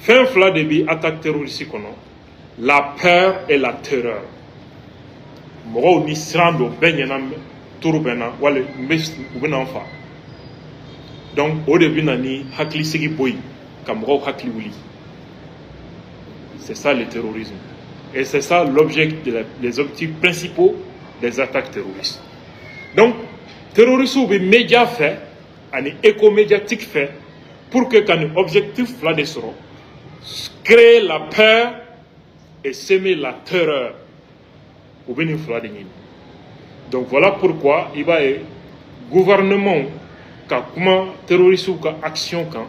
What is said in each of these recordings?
fin fla de bi attaque terroriste kono la peur et la terreur mɔgɔw ni siran dɔ bɛɛ ɲɛna turu bɛ na wali u bɛ na fa donc o de bɛ na ni hakilisigi bɔ yen ka mɔgɔw hakili wuli c'est ça le terrorisme et c'est ça l'objet les objectifs principaux des attaques terroristes donc terroristes bɛ média fɛ ani éco-médiatique fait pour que quand objectif là de sɔrɔ créer la peur et semer la terreur au bénin fla de ɲini donc voilà pourquoi il va y gouvernement ka kuma terroriste ka action kan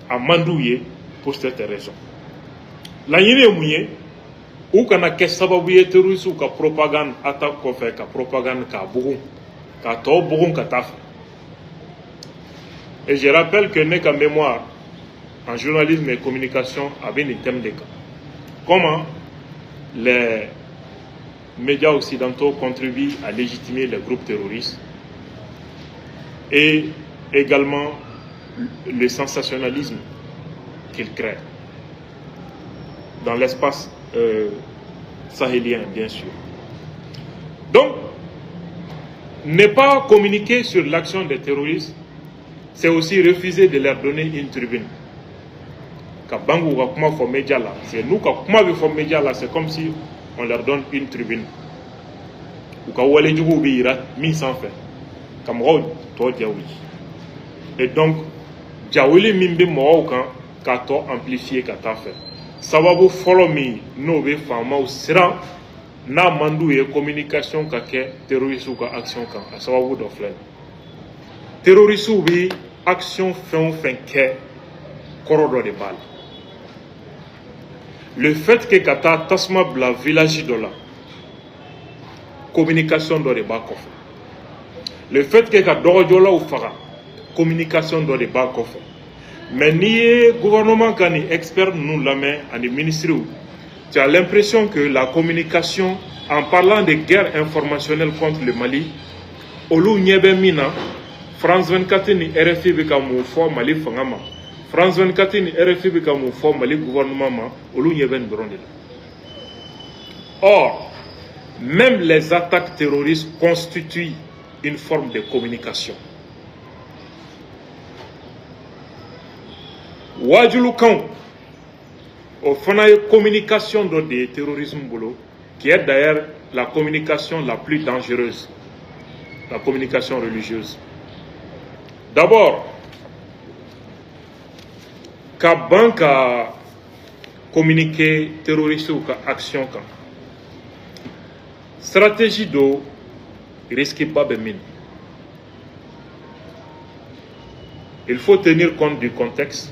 a mandu ye pour cette raison la ɲini ye mun ye u kana kɛ sababu ye terroriste ka propagande attaque kɔfɛ ka propagande k'a bugun k'a tɔ bugun ka taa fɛ. Et je rappelle que n'est qu'en mémoire, en journalisme et communication, avait des thèmes de cas. Comment les médias occidentaux contribuent à légitimer les groupes terroristes et également le sensationnalisme qu'ils créent dans l'espace sahélien, bien sûr. Donc, ne pas communiquer sur l'action des terroristes, c'est aussi refuser de leur donner une tribune. C'est nous qui sommes médias là, c'est comme si on leur donne une tribune. Et donc, Djawili Mimbi Moaoukan, Kato amplifié Katafe. Sababu follow me, no be fama ou sera, na mandu et communication kake, terroriste ou action kan, à sababu d'offlen. Terroriste ou bi, action fin que corridor de balles. Le fait que Kata tasma bla village de là, communication dans les bas coffres. Le fait que Kadorojola ou Fara, communication dans les bas coffres. Mais ni gouvernement ni expert nous la main à des ministres, tu as l'impression que la communication, en parlant de guerre informationnelle contre le Mali, Olu Nyebe Mina, France 24 ni RFI bika mu fo Mali fangama France 24 ni RFI bika mu fo Mali gouvernement ma olu nyeben dorondela. Or même les attaques terroristes constituent une forme de communication. Wajulu kan au fana communication de terrorisme bolo qui est d'ailleurs la communication la plus dangereuse, la communication religieuse. D'abord, ka banque a communiqué terroriste ou ka action kan. Stratégie de risque pas de mine. Il faut tenir compte du contexte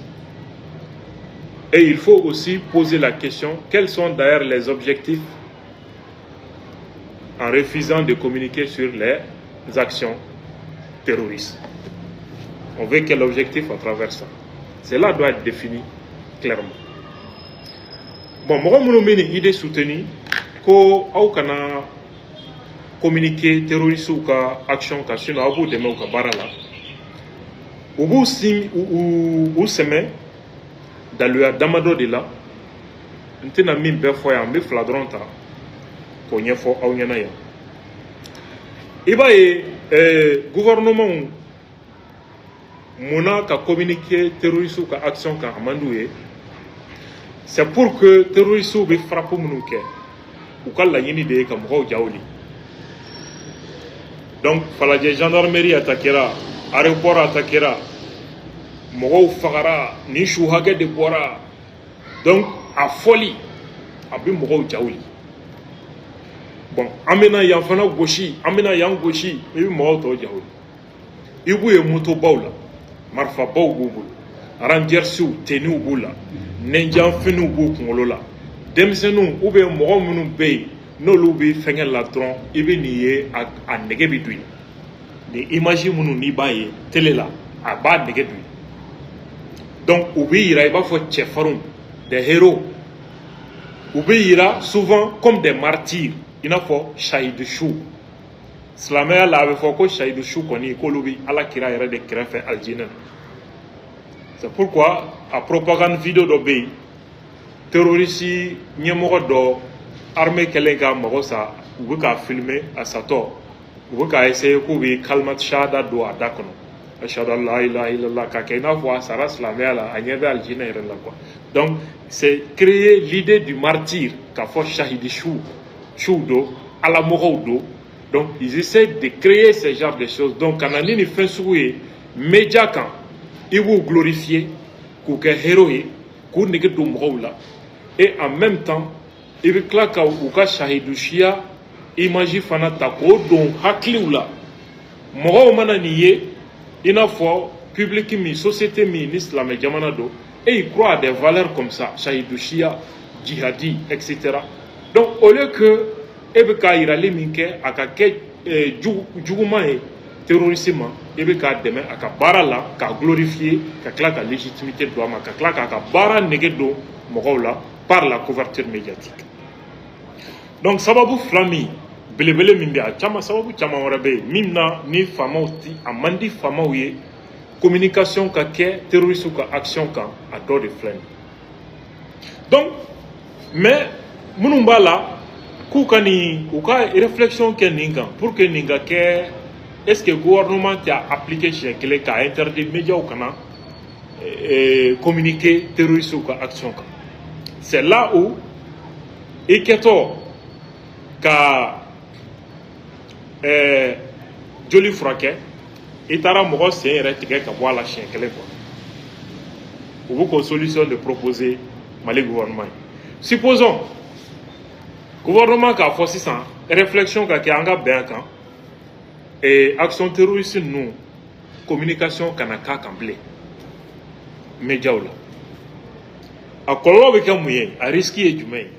et il faut aussi poser la question quels sont d'ailleurs les objectifs en refusant de communiquer sur les actions terroristes. On veut quel objectif à travers ça. Cela doit être défini clairement. Bon, moi, je suis une idée soutenue qu'on a communiqué terroriste ou action sinon à bout de mon barala. Au bout ou semaine dans le damado de là, on a mis un fois un peu flagrant qu'on y a fait au Yanaya. Et bien, gouvernement Mona a communiqué terroriste ou action quand Amandoué, c'est pour que terroriste ou frappe Mounouké ou quand la yini de comme Rao Jaouli. Donc, fallait que gendarmerie attaquera, aéroport attaquera, Moro Fagara, Nishu Hage de Bora. Donc, à folie, à Bimoro Jaouli. Bon, Amena Yanfana Goshi, Amena Yang Goshi, et Moro Jaouli. Ibu et Moto Baula. Marfa baw bubul rangersiw tenu bula nenjan fenu bu kungolola demsenu ube mogo munu be nolu be fengel la tron ibe niye a nege bi duin ni image munu ni baye tele la a ba nege duin donc ube ira iba fo chefarum des héros ube ira souvent comme des martyrs ina fo shahid chou Slamaya la avait fait que Shahid Chou koni kolubi ala kira yere de krefe aljinen. C'est pourquoi à propagande vidéo d'obéi terroriste ɲɛmɔgɔ dɔ armée kɛlen ka mago sa u bɛ k'a filmer a satɔ u bɛ k'a essayer k'u bɛ kalimat shahada don a da kɔnɔ ashhadu an la ilaha illallah k'a kɛ i n'a fɔ a sara silamɛya la a ɲɛ bɛ alijinɛ yɛrɛ la quoi. Donc c'est créer l'idée du martyr k'a fɔ shahidi su do alamɔgɔw do. Donc ils essaient de créer ce genre de choses. Donc kana ni fɛn sugu ye média kan i b'u glorifier k'u kɛ héros ye k'u nege don mɔgɔw la et en même temps i bɛ tila ka u ka shahidusiya image fana ta k'o don hakiliw la mɔgɔw mana nin ye i n'a fɔ public min société min ni silamɛ jamana do et ils croient à des valeurs comme ça shahidusiya djihadi etc. Donc au lieu que e bɛ k'a yirali min kɛ a ka kɛ juguman ye terrorisme ma e bɛ k'a dɛmɛ a ka baara la k'a glorifier ka tila ka légitimité don a ma ka tila k'a ka baara nege don mɔgɔw la par la couverture médiatique. Donc sababu fila min belebele min bɛ a caman sababu caman wɛrɛ bɛ yen min na ni faamaw ti a man di faamaw ye communication ka kɛ terroriste ka action kan a dɔ de filɛ nin ye. Donc mais minnu b'a la k'u ka nin u ka réflexion kɛ nin kan pour que nin ka kɛ est-ce que gouvernement t'a appliqué siɲɛ kelen k'a interdit médiaw kana communiquer terroriste ka action kan. C'est là où i kɛtɔ ka joli furakɛ i taara mɔgɔ sen yɛrɛ tigɛ ka bɔ a la siɲɛ kelen quoi. U bɛ k'o solution de proposer Mali gouvernement ye. Supposons gouvernement k'a fɔ sisan réflexion ka kɛ an ka bɛn a kan action terroriste ninnu communication kana k'a kan bilen médiaw la a kɔlɔlɔ bɛ kɛ mun ye a risque ye jumɛn ye.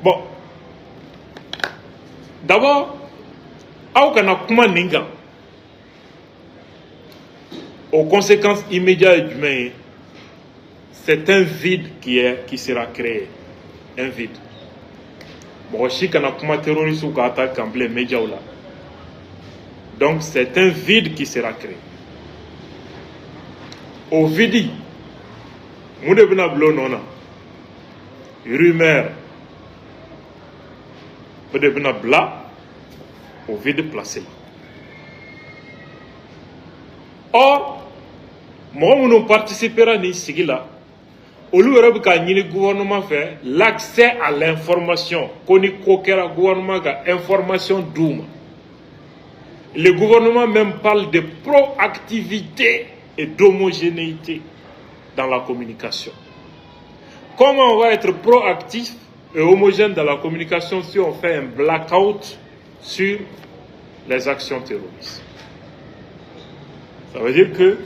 Bon d'abord aw kana kuma nin kan aux conséquences immédiates ye jumɛn ye. C'est un vide qui sera créé. Un vide. Mɔgɔ si kana kuma terroriste ka attaque kan bilen médiaw la. Donc c'est un vide qui sera créé. Au vide mun de bɛna bila o nɔ na rumeur o de bɛna bila au vide placé. Or mɔgɔ minnu participera nin sigi la olu yɛrɛ bɛ ka ɲini gouvernement fɛ l'accès à l'information ko ni ko kɛra gouvernement ka information d'u ma. Le gouvernement même parle de proactivité et d'homogénéité dans la communication. Comment on va être proactif et homogène dans la communication si on fait un blackout sur les actions terroristes? Ça veut dire que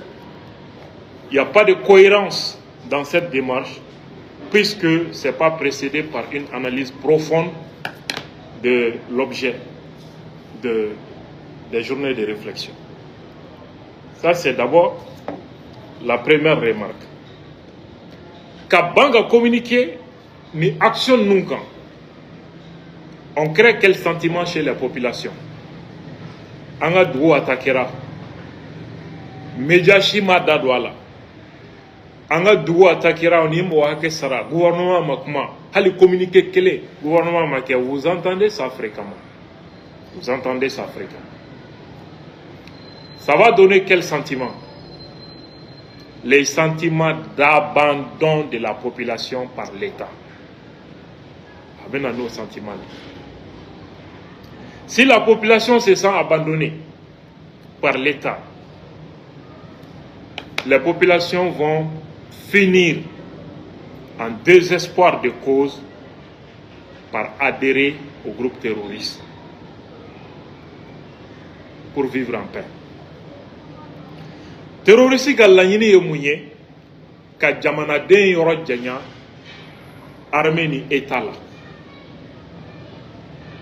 il n'y a pas de cohérence dans cette démarche puisque ce n'est pas précédé par une analyse profonde de l'objet des journées de réflexion. Ça, c'est d'abord la première remarque. Ka banga communiquer ni action nunca. On crée quel sentiment chez la population? Anga duo atakera. Media shima dadwala. Anga duo atakera on yimo hake sara. Gouvernement makuma. Hali communiquer kele. Gouvernement makia. Vous entendez ça fréquemment. Vous entendez ça fréquemment. Ça va donner quel sentiment? Les sentiments d'abandon de la population par l'État. Avec nos sentiments. Si la population se sent abandonnée par l'État, les populations vont finir en désespoir de cause par adhérer au groupe terroriste pour vivre en paix. Terroriste ka laɲini ye mun ye ka jamanaden yɔrɔ janya armée ni état la.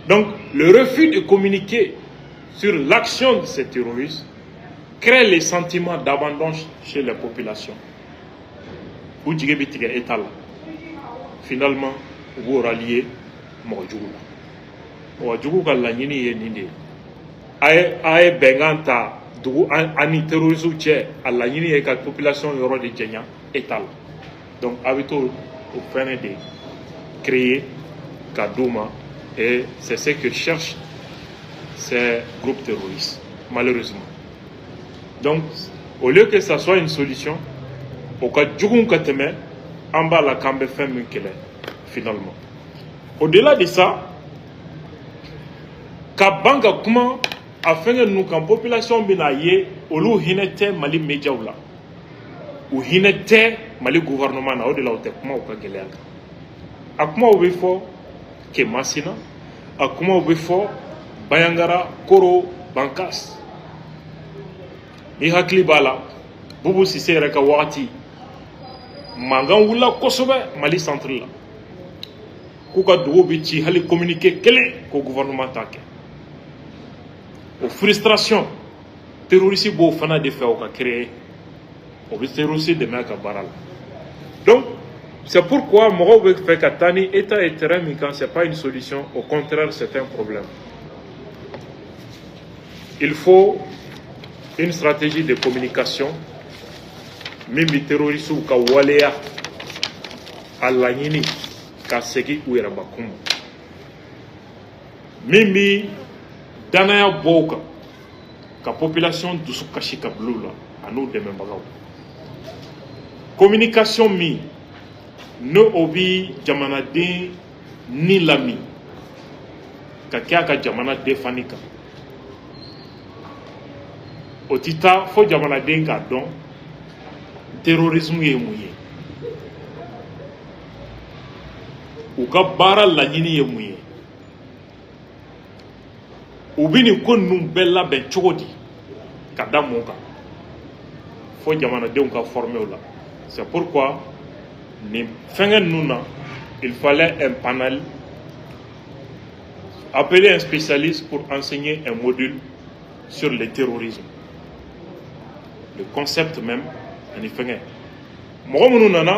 Donc le refus de communiquer sur l'action de ces terroristes crée les sentiments d'abandon chez les populations. U jigi bi tigɛ état la. Finalement u b'o rallier mɔgɔ jugu la. Mɔgɔ jugu ka laɲini ye nin de ye. A ye bɛnkan ta dugu ani terroriste cɛ a laɲini ye ka population yɔrɔ de janya état la. Donc, avec au fin de créer Kadouma, et c'est ce que cherchent ces groupes terroristes, malheureusement. Donc, au lieu que ça soit une solution, au cas où en bas la cambe fait finalement. Au-delà de ça, Kabanga comment afin que nous, quand population binaye, olu hinete mali média ou là, ou hinete mali gouvernement na au-delà de comment au cas gelea. A comment au befo que Masina, a comment au befo Bayangara, Koro, Bankas. Ni hakli bala, bubu sise reka wati, mangan wula kosobe mali centre la. Kuka dogo bichi hali communiquer kele ko gouvernement take. Aux frustrations, terroristes bo fana de faire au ka créer. Au terroristes de meka baral. Donc, c'est pourquoi Moro veut faire Katani, État et terrain, quand ce n'est pas une solution, au contraire, c'est un problème. Il faut une stratégie de communication, même les terroristes ou Kawalea, Alanyini, Kasegi ou Erabakum. Même Danaya Boka, la population de Soukashika Blula, à nous de Membagao. Communication mi. Ne obi jamana den ni lami ka kya ka jamana defanika otita fo jamana den ka don terrorisme ye muye u ka baara laɲini ye mun ye u bi nin ko ninnu bɛɛ labɛn cogo di ka da mun kan fo jamanadenw ka former la. C'est pourquoi il fallait un panel, appeler un spécialiste pour enseigner un module sur le terrorisme. Le concept même,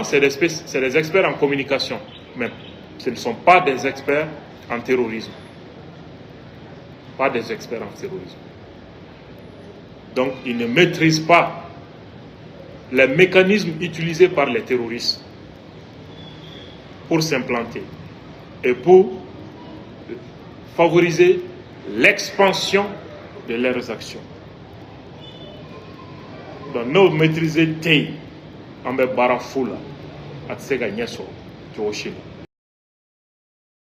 c'est des experts en communication, mais ce ne sont pas des experts en terrorisme. Pas des experts en terrorisme. Donc, ils ne maîtrisent pas les mécanismes utilisés par les terroristes pour s'implanter et pour favoriser l'expansion de leurs actions. Donc, nous maîtrisons Tei, en Barafula, à Tsega Nyeso, Tioshima.